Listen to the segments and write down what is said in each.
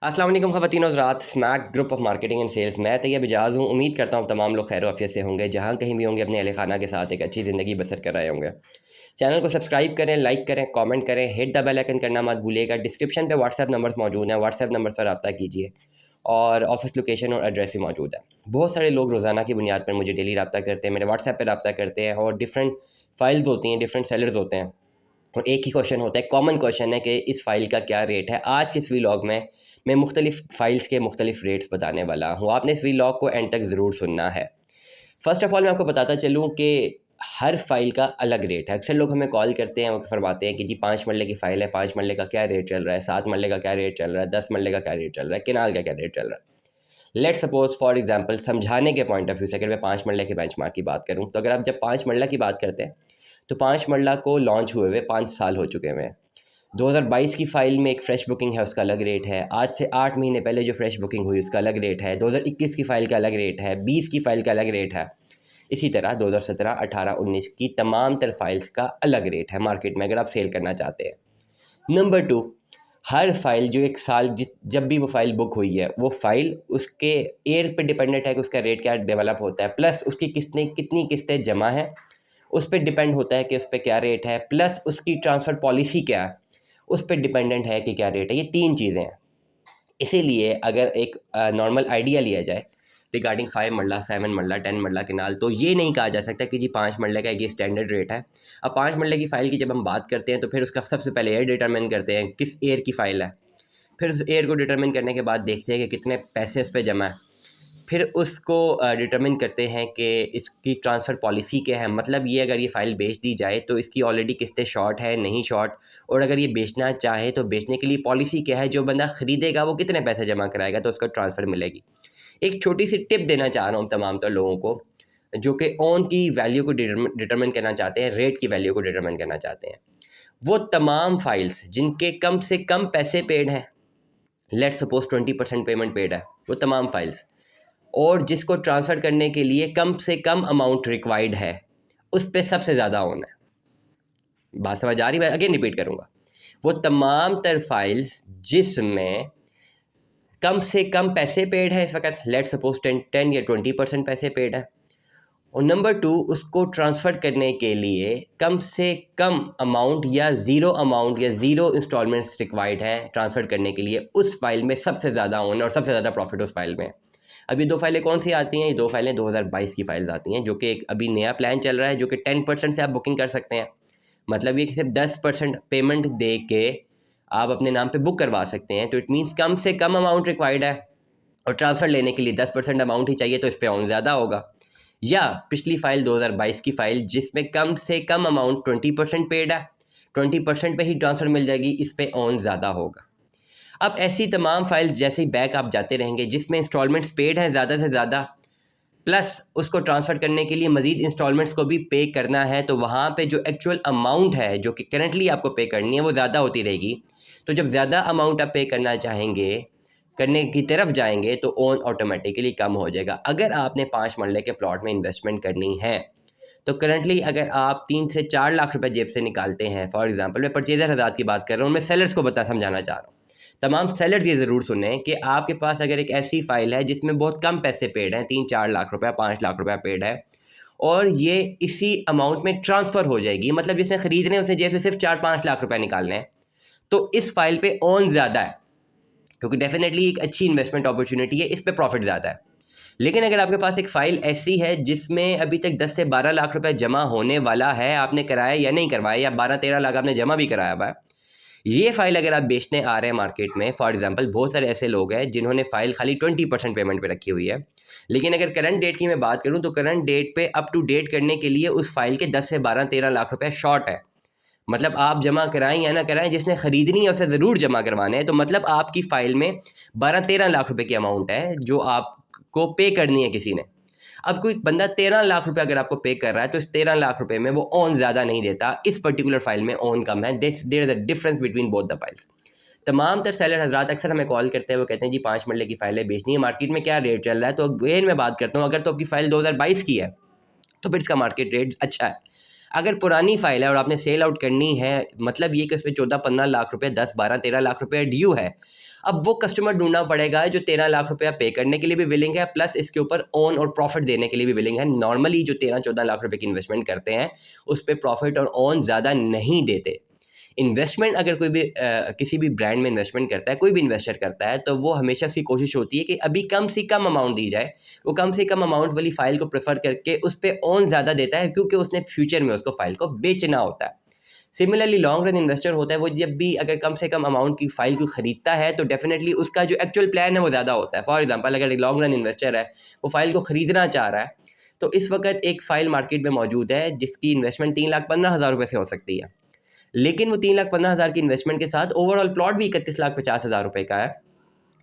अस्सलाम वालेकुम ख़वातीन हज़रात, smack group of marketing and sales. मैं तैयब इजाज़ हूँ। उम्मीद करता हूँ तमाम लोग खैर आफियत से होंगे, जहाँ कहीं भी होंगे अपने अहल खाना के साथ एक अच्छी ज़िंदगी बसर कर रहे होंगे। चैनल को सब्सक्राइब करें, लाइक करें, कमेंट करें, हिट द बेल आइकन करना मत भूलिएगा। डिस्क्रिप्शन पे व्हाट्सएप नंबर्स मौजूद हैं, व्हाट्सएप नंबर पर रब्ता कीजिए और ऑफिस लोकेशन और एड्रेस भी मौजूद है। बहुत सारे लोग रोज़ाना की बुनियाद पर मुझे डेली रब्ता करते हैं, मेरे व्हाट्सएप पर रब्ता करते हैं और डिफरेंट फाइल्स होती हैं, डिफरेंट सेलर्स होते हैं और एक ही क्वेश्चन होता है, कॉमन क्वेश्चन है कि इस फ़ाइल का क्या रेट है। आज के इस व्लॉग में मैं मुख्तलिफ़ फ़ाइल्स के मुख्तलिफ़ रेट्स बताने वाला हूँ। आपने इस व्लॉग को एंड तक ज़रूर सुनना है। फ़र्स्ट ऑफ़ ऑल मैं आपको बताता चलूँ कि हर फ़ाइल का अलग रेट है। अक्सर लोग हमें कॉल करते हैं और फरमाते हैं कि जी 5 मरले की फ़ाइल है, 5 मरले का क्या रेट चल रहा है, 7 मरले का क्या रेट चल रहा है, 10 मरले का क्या रेट चल रहा है, केनाल का क्या रेट चल रहा है। लेट्स सपोज़ फॉर एग्जांपल समझाने के पॉइंट ऑफ व्यू से अगर मैं 5 मरले के बेंचमार्क की बात करूँ, तो अगर आप जब 5 मरला की बात करते हैं तो 5 मरला को लॉन्च हुए 5 साल हो चुके हैं। 2022 की फ़ाइल में एक फ़्रेश बुकिंग है, उसका अलग रेट है। आज से 8 महीने पहले जो फ़्रेश बुकिंग हुई उसका अलग रेट है। 2021 की फ़ाइल का अलग रेट है, 20 की फ़ाइल का अलग रेट है। इसी तरह 2017, 18, 19 की तमाम तर फ़ाइल्स का अलग रेट है मार्केट में अगर आप सेल करना चाहते हैं। नंबर 2, हर फ़ाइल जो एक साल जब भी वो फ़ाइल बुक हुई है, वो फ़ाइल उसके ईयर पे डिपेंडेंट है कि उसका रेट क्या डेवलप होता है, प्लस उसकी कितनी किस्तें जमा हैं उस पे डिपेंड होता है कि उस पे क्या रेट है, प्लस उसकी ट्रांसफ़र पॉलिसी क्या है, उस पे डिपेंडेंट है कि क्या रेट है। ये 3 चीज़ें हैं। इसीलिए अगर एक नॉर्मल आइडिया लिया जाए रिगार्डिंग 5 मरला, 7 मरला, 10 मरला केनाल, तो ये नहीं कहा जा सकता कि जी 5 मरले का ये स्टैंडर्ड रेट है। अब 5 मरले की फ़ाइल की जब हम बात करते हैं तो फिर उसका सबसे पहले ईयर डिटरमिन करते हैं, किस ईयर की फ़ाइल है। फिर उस ईयर को डिटरमिन करने के बाद देखते हैं कि कितने पैसे उस पे जमा है। फिर उसको डिटरमिन करते हैं कि इसकी ट्रांसफ़र पॉलिसी क्या है, मतलब ये अगर ये फ़ाइल बेच दी जाए तो इसकी ऑलरेडी किस्तें शॉर्ट है, नहीं शॉर्ट, और अगर ये बेचना चाहे तो बेचने के लिए पॉलिसी क्या है, जो बंदा ख़रीदेगा वो कितने पैसे जमा कराएगा तो उसको ट्रांसफ़र मिलेगी। एक छोटी सी टिप देना चाह रहा हूँ तमाम तो लोगों को जो कि ओन की वैल्यू को डिटरमिन करना चाहते हैं, रेट की वैल्यू को डिटरमिन करना चाहते हैं। वो तमाम फाइल्स जिनके कम से कम पैसे पेड हैं, लेट्स सपोज 20% पेमेंट पेड है, वो तमाम फाइल्स, और जिसको ट्रांसफ़र करने के लिए कम से कम अमाउंट रिक्वायर्ड है, उस पे सबसे ज़्यादा ऑन है। बात समझ आ रही है? मैं अगेन रिपीट करूँगा। वो तमाम तर फाइल्स जिसमें कम से कम पैसे पेड है इस वक़्त, लेट्स सपोज 10 या 20% पैसे पेड है, और नंबर 2 उसको ट्रांसफ़र करने के लिए कम से कम अमाउंट या ज़ीरो अमाउंट या ज़ीरो इंस्टॉलमेंट्स रिक्वायर्ड है ट्रांसफ़र करने के लिए, उस फ़ाइल में सबसे ज़्यादा ऑन है और सबसे ज़्यादा प्रॉफिट उस फ़ाइल में है। अब ये 2 फाइलें कौन-सी आती हैं? ये 2 फाइलें 2022 की फाइल्स आती हैं, जो कि एक अभी नया प्लान चल रहा है, जो कि 10% से आप बुकिंग कर सकते हैं। मतलब ये कि सिर्फ 10% पेमेंट दे के आप अपने नाम पे बुक करवा सकते हैं। तो इट मीन्स कम से कम अमाउंट रिक्वायर्ड है और ट्रांसफ़र लेने के लिए 10% अमाउंट ही चाहिए, तो इस पे ऑन ज़्यादा होगा। या पिछली फ़ाइल 2022 की फ़ाइल जिसमें कम से कम अमाउंट 20% पेड है, 20% पे ही ट्रांसफ़र मिल जाएगी, इस पे ऑन ज़्यादा होगा। अब ऐसी तमाम फाइल्स जैसे ही बैक आप जाते रहेंगे जिसमें इंस्टॉलमेंट्स पेड हैं ज़्यादा से ज़्यादा, प्लस उसको ट्रांसफ़र करने के लिए मज़ीद इंस्टॉलमेंट्स को भी पे करना है, तो वहाँ पे जो एक्चुअल अमाउंट है जो कि करंटली आपको पे करनी है वो ज़्यादा होती रहेगी। तो जब ज़्यादा अमाउंट आप पे करना चाहेंगे, करने की तरफ जाएंगे, तो ओन ऑटोमेटिकली कम हो जाएगा। अगर आपने 5 मरले के प्लॉट में इन्वेस्टमेंट करनी है तो करंटली अगर आप 3 से 4 लाख रुपए जेब से निकालते हैं, फॉर एग्जांपल मैं परचेज़र हज़रात की बात कर रहा हूँ, मैं सेलर्स को समझाना चाह रहा हूँ। तमाम सेलर्स ये ज़रूर सुनें कि आपके पास अगर एक ऐसी फ़ाइल है जिसमें बहुत कम पैसे पेड हैं, 3-4 लाख रुपए, 5 लाख रुपए पेड है, और ये इसी अमाउंट में ट्रांसफ़र हो जाएगी, मतलब जिसे ख़रीदने उसे जेब से सिर्फ 4-5 लाख रुपए निकालने हैं, तो इस फ़ाइल पे ऑन ज़्यादा है, क्योंकि डेफिनेटली एक अच्छी इन्वेस्टमेंट अपॉर्चुनिटी है, इस पे प्रॉफिट ज़्यादा है। लेकिन अगर आपके पास एक फ़ाइल ऐसी है जिसमें अभी तक 10 से 12 लाख रुपए जमा होने वाला है, आपने कराया या नहीं करवाया, या 12-13 लाख आपने जमा भी कराया हुआ है, ये फ़ाइल अगर आप बेचने आ रहे हैं मार्केट में, फॉर एग्जांपल बहुत सारे ऐसे लोग हैं जिन्होंने फ़ाइल खाली 20% पेमेंट पे रखी हुई है, लेकिन अगर करंट डेट की मैं बात करूँ तो करंट डेट पे अप टू डेट करने के लिए उस फ़ाइल के 10 से 12-13 लाख रुपए शॉर्ट है। मतलब आप जमा कराएं या ना कराएं, जिसने ख़रीदनी है उसे ज़रूर जमा करवाना है, तो मतलब आपकी फ़ाइल में 12-13 लाख रुपए की अमाउंट है जो आपको पे करनी है किसी ने। अब कोई बंदा 13 लाख रुपए अगर आपको पे कर रहा है तो इस 13 लाख रुपए में वो ऑन ज़्यादा नहीं देता, इस पर्टिकुलर फाइल में ऑन कम है। There is a difference between both the files. तमाम तर सेलर हज़रात अक्सर हमें कॉल करते हैं, वो कहते हैं जी 5 मरले की फ़ाइलें बेचनी है, मार्केट में क्या रेट चल रहा है? तो अगेन मैं बात करता हूँ, अगर तो आपकी फ़ाइल 2022 की है तो फिर इसका मार्केट रेट अच्छा है। अगर पुरानी फ़ाइल है और आपने सेल आउट करनी है, मतलब ये कि उसमें 14-15 लाख रुपए, 10-12-13 लाख रुपए ड्यू है, अब वो कस्टमर ढूंढना पड़ेगा जो 13 लाख रुपया पे करने के लिए भी विलिंग है, प्लस इसके ऊपर ओन और प्रॉफिट देने के लिए भी विलिंग है। नॉर्मली जो 13-14 लाख रुपए की इन्वेस्टमेंट करते हैं उस पर प्रॉफिट और ओन ज़्यादा नहीं देते। इन्वेस्टमेंट अगर कोई भी किसी भी ब्रांड में इन्वेस्टमेंट करता है, कोई भी इन्वेस्टर करता है, तो वो हमेशा उसकी कोशिश होती है कि अभी कम से कम अमाउंट दी जाए। वो कम से कम अमाउंट वाली फ़ाइल को प्रेफर करके उस पर ओन ज़्यादा देता है, क्योंकि उसने फ्यूचर में उसको फ़ाइल को बेचना होता है। सिमिलरली लॉन्ग रन इन्वेस्टर होता है, वो जब भी अगर कम से कम अमाउंट की फ़ाइल को ख़रीदता है तो डेफिनेटली उसका जो एक्चुअल प्लान है वो ज़्यादा होता है। फॉर एग्जांपल अगर एक लॉन्ग रन इन्वेस्टर है, वो फ़ाइल को ख़रीदना चाह रहा है, तो इस वक्त एक फ़ाइल मार्केट में मौजूद है जिसकी इन्वेस्टमेंट 3,15,000 रुपये से हो सकती है, लेकिन वो 3,15,000 की इन्वेस्टमेंट के साथ ओवरऑल प्लॉट भी 31,50,000 रुपये का है।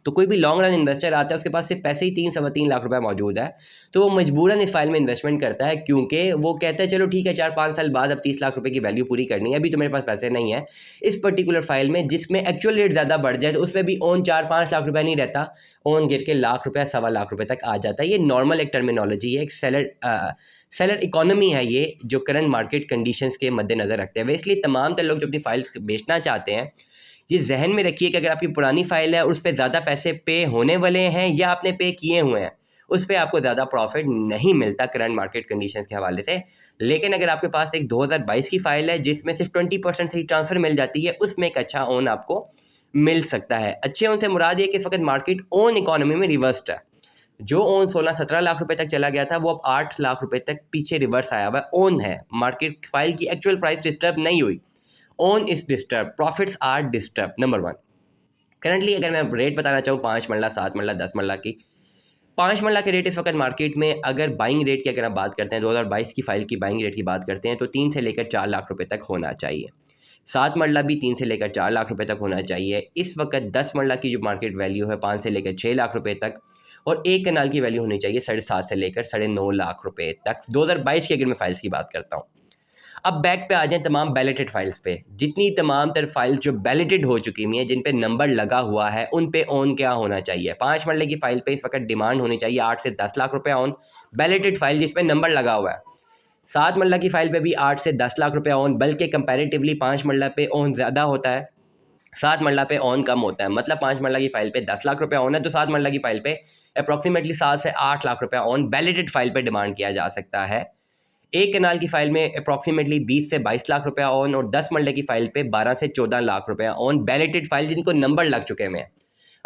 तो कोई भी लॉन्ग रन इन्वेस्टर आता है, उसके पास सिर्फ पैसे ही 3-3.25 लाख रुपया मौजूद है, तो वो मजबूरन इस फाइल में इन्वेस्टमेंट करता है, क्योंकि वो कहता है चलो ठीक है 4-5 साल बाद अब 30 लाख रुपए की वैल्यू पूरी करनी है, अभी तो मेरे पास पैसे नहीं है। इस पर्टिकुलर फाइल में जिसमें एक्चुअल रेट ज़्यादा बढ़ जाए तो उसमें भी ओन 4-5 लाख रुपया नहीं रहता, ओन गिर के लाख रुपया 1.25 लाख रुपये तक आ जाता है। ये नॉर्मल एक टर्मिनोलॉजी है, एक सेलर इकोनॉमी है ये, जो करंट मार्केट कंडीशंस के मद्देनज़र रखते हुए। इसलिए तमाम तर लोग जो अपनी फाइल बेचना चाहते हैं, ये जहन में रखिए कि अगर आपकी पुरानी फाइल है और उस पर ज़्यादा पैसे पे होने वाले हैं या आपने पे किए हुए हैं, उस पर आपको ज़्यादा प्रॉफिट नहीं मिलता करंट मार्केट कंडीशंस के हवाले से। लेकिन अगर आपके पास एक 2022 की फ़ाइल है जिसमें सिर्फ 20% से ही ट्रांसफ़र मिल जाती है, उसमें एक अच्छा ओन आपको मिल सकता है। अच्छे ओन से मुराद ये कि इस वक्त मार्केट ओन इकोनॉमी में रिवर्स्ड है। जो ओन 16-17 लाख रुपए तक चला गया था, वो अब 8 लाख रुपए तक पीछे रिवर्स आया हुआ है। ओन है, मार्केट फाइल की एक्चुअल प्राइस डिस्टर्ब नहीं हुई, own is disturb, profits are disturb. Number 1, currently अगर मैं रेट बताना चाहूँ 5 मरला, 7 मरला, 10 मरला की, 5 मरला के रेट इस वक्त मार्केट में अगर बाइंग रेट की अगर आप बात करते हैं, 2022 की फाइल की बाइंग रेट की बात करते हैं, तो 3 से लेकर 4 लाख रुपए तक होना चाहिए। 7 मरला भी 3 से लेकर 4 लाख रुपए तक होना चाहिए। इस वक्त 10 मरला की जो मार्केट वैल्यू है 5 से लेकर 6 लाख रुपए तक, और एक कनाल की वैल्यू होनी चाहिए 7.5 से लेकर 9.5 लाख रुपए तक। 2022 की अगर मैं फाइल्स की बात करता हूँ। अब बैक पे आ जाएं तमाम बैलेटेड फाइल्स पे। जितनी तमाम तर फाइल्स जो बैलेटेड हो चुकी हुई हैं, जिन पे नंबर लगा हुआ है, उन पे ओन क्या होना चाहिए। 5 मरले की फाइल पे इस वक्त डिमांड होनी चाहिए 8 से 10 लाख रुपये ऑन, बैलेटेड फाइल जिस पे नंबर लगा हुआ है। 7 मरला की फाइल पे भी 8 से 10 लाख रुपये ऑन, बल्कि कंपैरेटिवली 5 मरला पे ऑन ज़्यादा होता है, 7 मरला पे ऑन कम होता है। मतलब 5 मरला की फाइल पे 10 लाख रुपये ऑन है, तो 7 मरला की फाइल पे अप्रॉक्सीमेटली 7 से 8 लाख रुपये ऑन बैलेटेड फाइल पे डिमांड किया जा सकता है। एक कनाल की फाइल में अप्रॉक्सीमेटली 20 से 22 लाख रुपया ऑन, और 10 मरले की फाइल पे 12 से 14 लाख रुपया ऑन, बैलेटेड फाइल जिनको नंबर लग चुके हैं।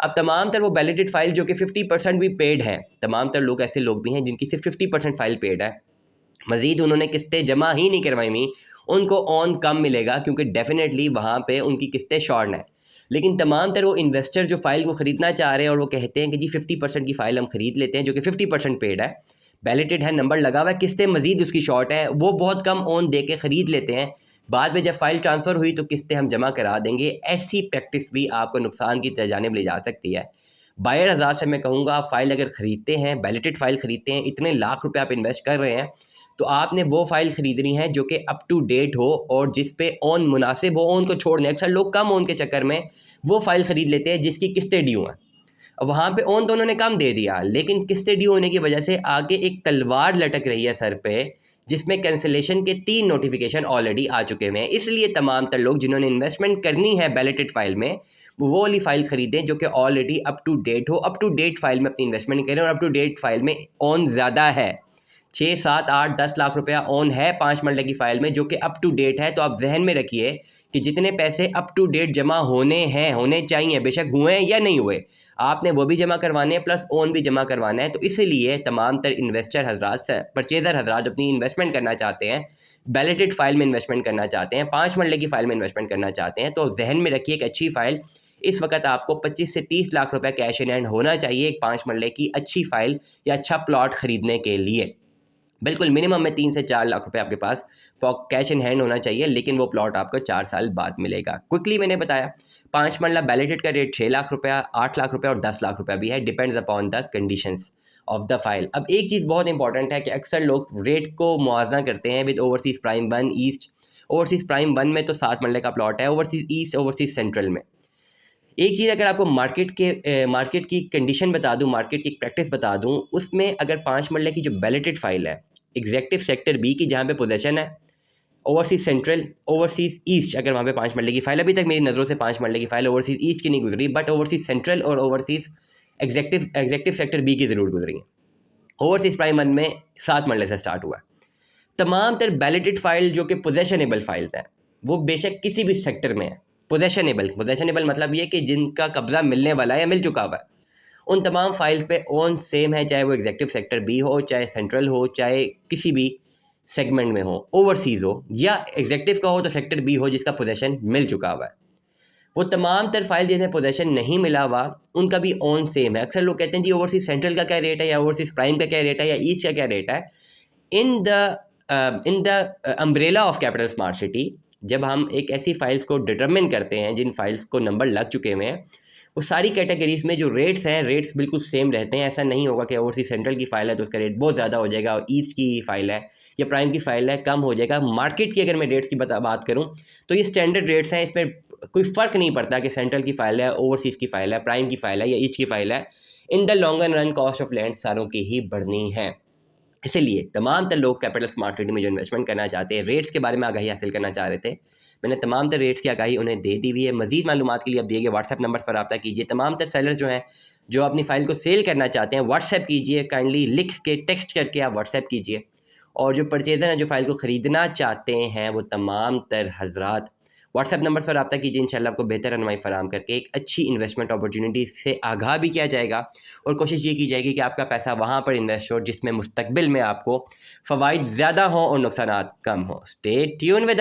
अब तमाम तर वो बैलेटेड फाइल जो कि 50% भी पेड हैं, तमाम तर लोग ऐसे लोग भी हैं जिनकी सिर्फ 50% फाइल पेड है, मज़ीद उन्होंने किस्तें जमा ही नहीं करवाई हुई, उनको ऑन कम मिलेगा, क्योंकि डेफिनेटली वहाँ पे उनकी किस्तें शॉर्ट हैं। लेकिन तमाम तर वो इन्वेस्टर जो फाइल को ख़रीदना चाह रहे हैं और वो कहते हैं कि जी 50% की फ़ाइल हम ख़रीद लेते हैं, जो कि 50% पेड है, बैलेटेड है, नंबर लगा हुआ है, किस्तें मज़ीद उसकी शॉर्ट है, वो बहुत कम ऑन दे के ख़रीद लेते हैं। बाद में जब फ़ाइल ट्रांसफ़र हुई तो किस्तें हम जमा करा देंगे। ऐसी प्रैक्टिस भी आपको नुकसान की जानिब ले जा सकती है। बायर हज़ार से मैं कहूँगा, आप फ़ाइल अगर ख़रीदते हैं, बैलेटेड फ़ाइल ख़रीदते हैं, इतने लाख रुपये आप इन्वेस्ट कर रहे हैं, तो आपने वो फ़ाइल ख़रीदनी है जो कि अप टू डेट हो और जिस पे ऑन मुनासिब हो। ऑन को छोड़ दें, अक्सर लोग कम ऑन के चक्कर में वो फ़ाइल ख़रीद लेते हैं जिसकी किस्तें ड्यू हैं। अब वहाँ पे ऑन तो उन्होंने कम दे दिया, लेकिन किस्तें ड्यू होने की वजह से आगे एक तलवार लटक रही है सर पे, जिसमें कैंसिलेशन के 3 नोटिफिकेशन ऑलरेडी आ चुके हैं। इसलिए तमाम तर लोग जिन्होंने इन्वेस्टमेंट करनी है बैलेटेड फ़ाइल में, वो वाली फ़ाइल ख़रीदें जो कि ऑलरेडी अप टू डेट हो। अप टू डेट फ़ाइल में अपनी इन्वेस्टमेंट करें, और अप टू डेट फ़ाइल में ऑन ज़्यादा है, 6, 7, 8, 10 लाख रुपया ऑन है 5 मरले की फ़ाइल में, जो कि अप टू डेट है। तो आप जहन में रखिए कि जितने पैसे अप टू डेट जमा होने हैं, होने चाहिए, बेशक हुए हैं या नहीं हुए, आपने वो भी जमा करवाने हैं, प्लस ओन भी जमा करवाना है। तो इसीलिए तमाम तर इन्वेस्टर हजरात, परचेज़र हजरात अपनी इन्वेस्टमेंट करना चाहते हैं, बैलेटेड फ़ाइल में इन्वेस्टमेंट करना चाहते हैं, 5 मरले की फ़ाइल में इन्वेस्टमेंट करना चाहते हैं, तो जहन में रखिए एक अच्छी फ़ाइल इस वक्त आपको 25 से 30 लाख रुपया कैश इन हैंड होना चाहिए एक 5 मरले की अच्छी फ़ाइल या अच्छा प्लॉट ख़रीदने के लिए। बिल्कुल मिनिमम में 3 से 4 लाख रुपए आपके पास कैश इन हैंड होना चाहिए, लेकिन वो प्लॉट आपको 4 साल बाद मिलेगा। क्विकली मैंने बताया 5 मरला बैलेटेड का रेट 6 लाख रुपया, 8 लाख रुपया और 10 लाख रुपया भी है, depends upon the conditions of the file. अब एक चीज़ बहुत इंपॉर्टेंट है कि अक्सर लोग रेट को मुआवजा करते हैं with overseas prime 1 east. Overseas prime 1 में तो 7 मरले का प्लॉट है, ओवरसीज़ ईस्ट, ओवरसीज़ सेंट्रल में। एक चीज़ अगर आपको मार्केट की कंडीशन बता दूं, मार्केट की प्रैक्टिस बता दूं, उसमें अगर 5 मरले की जो बैलेटेड फाइल है एग्जेक्टिव सेक्टर बी की, जहाँ पे पोजीशन है ओवरसीज़ सेंट्रल, ओवरसीज़ ईस्ट, अगर वहाँ पे 5 मरले की फ़ाइल, अभी तक मेरी नज़रों से 5 मरले की फ़ाइल ओवरसीज़ ईस्ट की नहीं गुजरी, बट ओवरसीज़ सेंट्रल और ओवरसीज़ एग्जेक्टिव सेक्टर बी की ज़रूर गुजरी हैं। ओवरसीज़ प्राइम 1 में 7 मरले से स्टार्ट हुआ है। तमाम तर बैलेटेड फ़ाइल जो कि पोजेशनेबल फ़ाइल्स हैं, वो बेशक किसी भी सेक्टर में है। पोजेशनेबल मतलब ये कि जिनका कब्ज़ा मिलने वाला है या मिल चुका हुआ है, उन तमाम फाइल्स पे ओन सेम है, चाहे वो एग्जेक्टिव सेक्टर बी हो, चाहे सेंट्रल हो, चाहे किसी भी सेगमेंट में हो, ओवरसीज़ हो, या एग्जेक्टिव का हो तो सेक्टर बी हो जिसका पोजेशन मिल चुका हुआ है। वो तमाम तर फाइल जिन्हें पोजेशन नहीं मिला हुआ, उनका भी ओन सेम है। अक्सर लोग कहते हैं जी ओवरसीज़ सेंट्रल का क्या रेट है, या ओवरसीज़ प्राइम का क्या रेट है, या ईस्ट का क्या रेट है। In the umbrella of capital smart city, जब हम एक ऐसी फाइल्स को डिटरमिन करते हैं जिन फाइल्स को नंबर लग चुके हुए हैं, वो सारी कैटेगरीज में जो रेट्स हैं, रेट्स बिल्कुल सेम रहते हैं। ऐसा नहीं होगा कि ओवरसीज़ सेंट्रल की फ़ाइल है तो उसका रेट बहुत ज़्यादा हो जाएगा, और ईस्ट की फ़ाइल है या प्राइम की फ़ाइल है कम हो जाएगा। मार्केट की अगर मैं रेट्स की बात करूँ तो ये स्टैंडर्ड रेट्स हैं, इसमें कोई फ़र्क नहीं पड़ता कि सेंट्रल की फ़ाइल है, ओवरसीज़ की फ़ाइल है, प्राइम की फ़ाइल है या ईस्ट की फ़ाइल है। In the longer run cost of land सारों की ही बढ़नी है। इसलिए तमाम तर लोग कैपिटल स्मार्ट सिटी में जो इन्वेस्टमेंट करना चाहते हैं, रेट्स के बारे में आगाही हासिल करना चाह रहे थे, मैंने तमाम तर रेट्स की आगाही उन्हें दे दी हुई है। मज़ीद मालूमात के लिए आप दिए गए व्हाट्सएप नंबर पर रब्ता कीजिए। तमाम तर सेलर जो हैं, जो अपनी फ़ाइल को सेल करना चाहते हैं, व्हाट्सएप कीजिए, काइंडली लिख के टेक्स्ट करके आप व्हाट्सएप कीजिए। और जो परचेज़र हैं, जो फ़ाइल को ख़रीदना चाहते हैं, वो तमाम तर हज़रात व्हाट्सएप नंबर पर रब्ता कीजिए। इंशाल्लाह आपको बेहतर रहनुमाई फ़राहम करके एक अच्छी इन्वेस्टमेंट अपॉर्चुनिटी से आगाह भी किया जाएगा, और कोशिश ये की जाएगी कि आपका पैसा वहाँ पर इन्वेस्ट हो जिसमें मुस्तकबिल में आपको फ़वाइद ज़्यादा हों और नुकसानात कम हों। Stay tune with